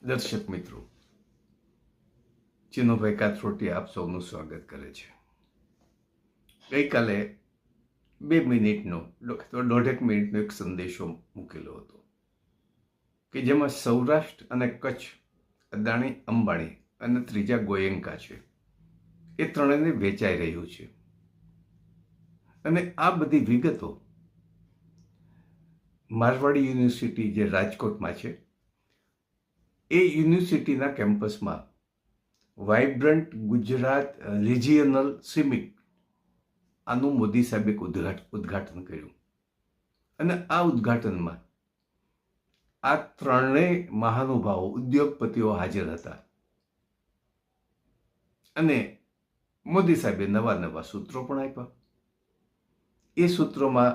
દર્શક મિત્રો, ચિનુભાઈ કાથરોટી આપ સૌનું સ્વાગત કરે છે. ગઈકાલે 2 મિનિટનો અથવા 1.5 મિનિટનો એક સંદેશો મૂકેલો હતો કે જેમાં સૌરાષ્ટ્ર અને કચ્છ, અદાણી અંબાણી અને ત્રીજા ગોયંકા છે, એ ત્રણેયને વેચાઈ રહ્યું છે. અને આ બધી વિગતો મારવાડી યુનિવર્સિટી જે રાજકોટમાં છે, એ યુનિવર્સિટીના કેમ્પસમાં વાઇબ્રન્ટ ગુજરાત રિજિયનલ સિમિક આનું મોદી સાહેબે ઉદ્ઘાટન કર્યું. અને આ ઉદ્ઘાટનમાં આ ત્રણેય મહાનુભાવો ઉદ્યોગપતિઓ હાજર હતા. અને મોદી સાહેબે નવા સૂત્રો પણ આપ્યા. એ સૂત્રોમાં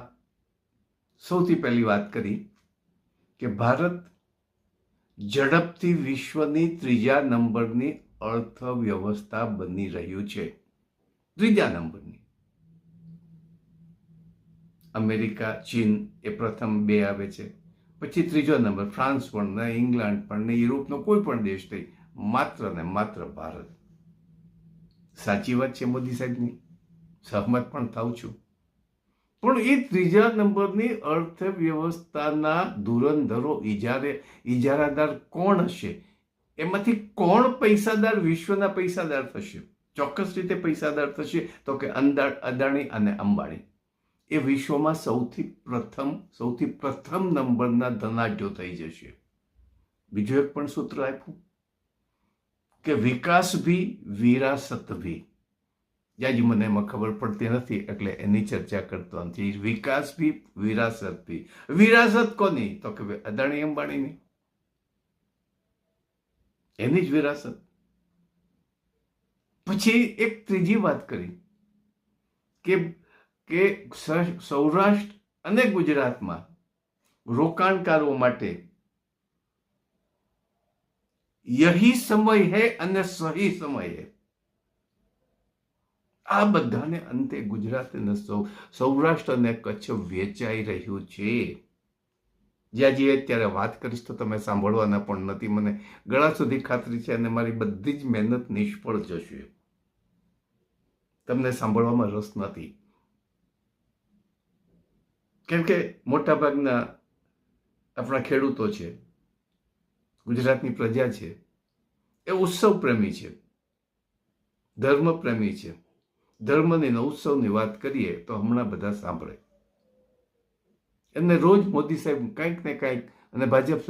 સૌથી પહેલી વાત કરી કે ભારત ઝડપથી વિશ્વની ત્રીજા નંબરની અર્થવ્યવસ્થા બની રહ્યું છે. ત્રીજા નંબરની. અમેરિકા, ચીન એ પ્રથમ 2 આવે છે, પછી ત્રીજો નંબર ફ્રાન્સ પણ ને, ઇંગ્લેન્ડ પણ ને, યુરોપનો કોઈ પણ દેશ નહીં, માત્ર ને માત્ર ભારત. સાચી વાત છે મોદી સાહેબની, સહમત પણ થાઉં છું. પણ એ ત્રીજા નંબરની અર્થવ્યવસ્થાના ધુરંધરો ઇજારાદાર કોણ હશે? એમાંથી કોણ પૈસાદાર, વિશ્વના પૈસાદાર થશે? ચોક્કસ રીતે પૈસાદાર થશે તો કે અદાણી અને અંબાણી. એ વિશ્વમાં સૌથી પ્રથમ નંબરના ધનાઢ્યો થઈ જશે. બીજું એક પણ સૂત્ર આપ્યું કે વિકાસ ભી વિરાસત ભી. જ્યાંજી મને એમાં ખબર પડતી નથી એટલે એની ચર્ચા કરતો નથી. વિકાસ ભી વિરાસત ભી. વિરાસત કોની? તો કે અદાણી અંબાણીની, એની જ વિરાસત. પછી એક ત્રીજી વાત કરી કે સૌરાષ્ટ્ર અને ગુજરાતમાં રોકાણકારો માટે યહી સમય હૈ અને સહી સમય હૈ. આ બધાને અંતે ગુજરાત અને સૌરાષ્ટ્ર અને કચ્છ વેચાઈ રહ્યું છે. જ્યાંજી અત્યારે વાત કરીશ તો તમે સાંભળવાના પણ નથી. મને ગળા સુધી ખાતરી છે અને મારી બધી જ મહેનત નિષ્ફળ જશે. તમને સાંભળવામાં રસ નથી. કેમ કે મોટાભાગના આપણા ખેડૂતો છે, ગુજરાતની પ્રજા છે, એ ઉત્સવ પ્રેમી છે, ધર્મ પ્રેમી છે. ધર્મની ઉત્સવની વાત કરીએ તો હમણાં બધા સાંભળે. એમને રોજ મોદી સાહેબ કંઈક ને કંઈક, અને ભાજપ